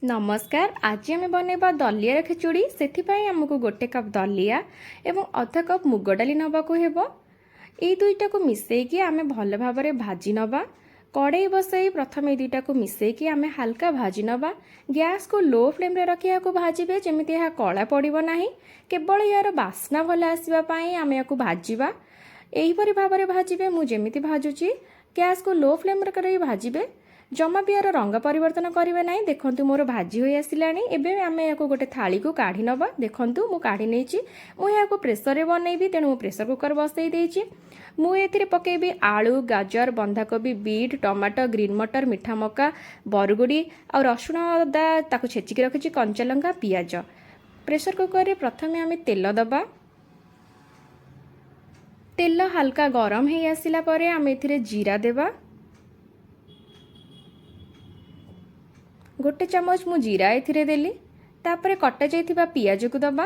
नमस्कार। आज आम बनवा दलिया खिचुड़ी से आमको गोटे कप दलिया एवं अधा कप मुग डाली नबाकू हेबो। एई दुईटा को मिसेकी आमे भल भाबरे भाजी नबा। कड़ाई बसई प्रथम ए दुईटा को मिसेकी आमे हल्का भाजी नबा। गैस को लो फ्लेम रे रखी याको भाजिबे जेमिति यह कला पड़िबो नाही। केवल यार बास्ना भल आसीबा पई आमे याको भाजिबा। एही परि भाबरे भाजिबे। मु जेमिति भाजुची गैस को लो फ्लेम रे करी भाजिबे। जमा भी यार रंग परिवर्तन करेंगे ना। देखु मोर भाजी हो आसला। एवं आम या गोटे थाली को काढ़ी नवा। देखु मु काढ़ी नहीं प्रेसर रे बनईबी तेणु मु प्रेसर कुकर बसई देछि। मुझे पकेबी आलू गाजर बंधाकोबी बीट टमाटो ग्रीन मटर मीठा मका बरगुड़ी और रसुण अदा ताकू छेचिकी रखी कंचा लंका पियाज। प्रेसर कुकर रे प्रथमे आम तेल दबा। तेल हल्का गरम हो आसला परे आम एथिरे जीरा देबा। गोटे चमच मु जीरा एथिरे देली। तापरे कटा जाइथिबा पियाज को दबा।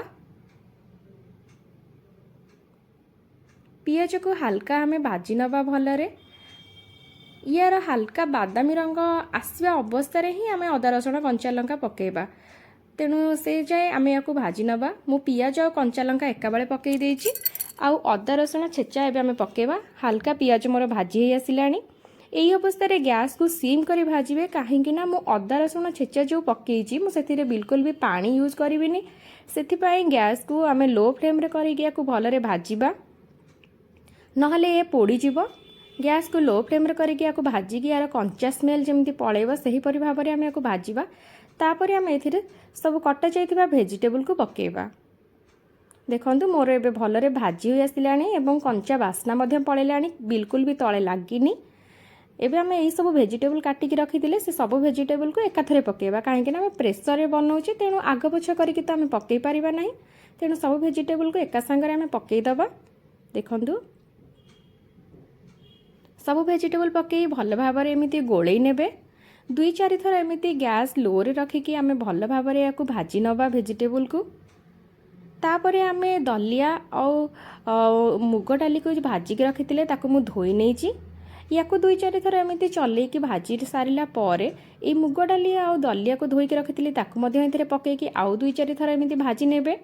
पियाज को हल्का हमें भाजी नबा भलरे। यार हल्का बादामी रंग आसवा अवस्था रे ही आमे अदा रसुण कंचा लंका पकेबा। तेणु से जाए आमे याको भाजी नबा। मु पियाज और कंचा लंका एका बेले पकई देछि। आउ अदा रसुण छेचा एबे आमे पकेबा। हल्का पियाज मोर भाजी हो आसिलानी। यही अवस्था रे गैस को सीम करी भाजिबे कहीं ना मु अदा रसुण छेचा जो पकईची मु सेथिरे बिल्कुल भी पानी यूज करिविनी। सेथिपाई गैस को आमे लो फ्लेम रे करी याको भलरे भाजिबा नहले ये पोड़ी जीवो। गैस को लो फ्लेम रे करी याको भाजिकी यार कंचा स्मेल जेमती पळेबो सही परि भाबरे आमे याको भाजिबा। तापरे आमे एथिरे सब कटा जाइथिबा वेजिटेबल को पकेबा। देखंतु मोर एबे भलरे भाजी हो आसिलानी एवं कंचा बास्ना मध्य पळेलानी बिल्कुल भी तळे लागिनी। एबे आमे एई सब वेजिटेबल काटिकी रखिथिले से सब वेजिटेबल को एकाथरे पकेबा कहीं ना प्रेसर रे बनाउचे तेणु आग पछ करिकी तो आमे पकई परिबा नाही। तेणु सब वेजिटेबल को एका संगे आमे पकई दबा। देखंतु सब वेजिटेबल पकई भल भाबरे एमिति गोळेई नेबे। 2-4 थर एमिति गैस लो रे रखिकी आमे भल भाबरे याको भाजी नबा वेजिटेबल को। तापरे आमे दलिया और मुग डाली को भाजिकी रखिथिले ताको मु धोई नेछि। याको 2-4 थर एमिति चलेकी भाजी सारिला परे ए मुग डाली आ दलिया को धोईकी रखिथिले ताको मध्य एथिरे पकेकी आउ 2-4 थर एमिति भाजी नेबे।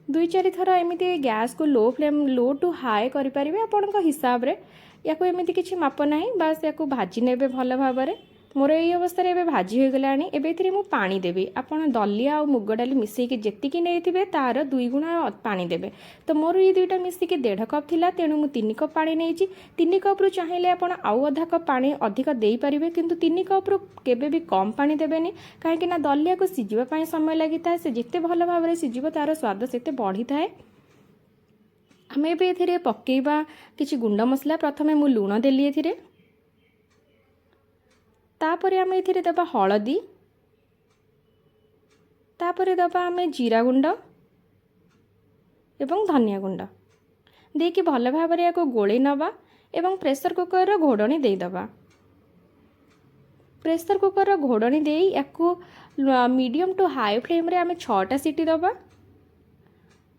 2-4 थर एमिति गैस को लो टू हाई करि परिबे आपनका हिसाब रे। याको एमिति किछि माप नाही बस याको भाजी नेबे भल भाबरे। मोर एई अवस्था रे एबे भाजी हो गलानी। एबे एथिरे मु पानी देबी। आपन दलिया और मुग डाली मिसेकी जेतिकी नेथिबे तार 2 गुणा पानी देबे। तो मोर ये दुईटा मिसेकी 1.5 कप थिला तेणु मु 3 कप पानी नेछि। 3 कप रु चाहिले आपन आउ आधा कप पानी अधिक देई परिबे किंतु 3 कप रु केबे भी कम पानी देबेनी काहे कि ना दलिया को सिजिबा पई समय लागिता। से जेते भल भाबरे सिजिबो तार स्वाद सेते बढ़ी थाए। आमे एबे एथिरे पकेइबा किछि गुंड मसला। प्रथमे मु लूण देली एथिरे। तापरे आमे एथिरे दबा हळदी। तापरे दबा आमे जीरा गुंड एवं धनिया गुंड देकी भल भाबरे याको गोळेई नबा एवं प्रेसर कुकर रो घोडणी देई दबा। प्रेसर कुकर रो घोडणी देई याको मीडियम टू हाई फ्लेम रे आमे 6टा सीटी दबा।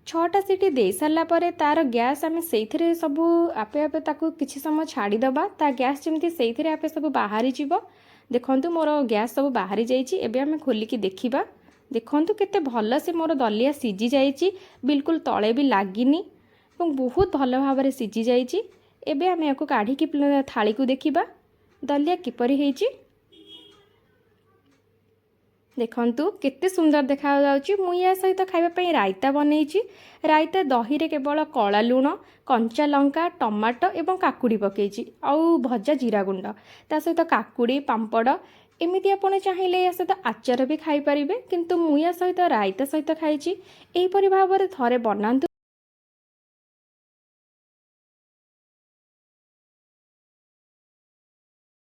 6टा सीटी दे सारला परे तार गैस आमे सेइथिरे सब आपे आपे ताको किछि समय छाड़ी दबा। ता गैस जेमती सेइथिरे आपे सब बाहरी जीवो। देखंतु मोर गैस सब बाहरी जाइछि। एबे आमे खोलिकी देखिबा। देखंतु केते भल से मोर दलिया सिजी जाइछि। बिल्कुल तळे भी लागिनी और बहुत भल भाबरे सिजी जाइछि। एबे आमे याको काढिकी थाली को देखिबा दलिया किपरि हेइछि। देखंतु केते सुंदर देखा जाउछि। मु या सहित खाइबा पई रायता बनैछि। रायता दही रे केवल कला लूण कंचा लंका टमाटो एवं काकुड़ी पकेछि आउ भजा जीरा गुंड ता सहित काकुड़ी पांपड़ एमिति आपण चाहिले या सहित आचार भी खाई परिबे किंतु मु या सहित रायता सहित खाइछि। एही परि भाबरे थरे बनांतु।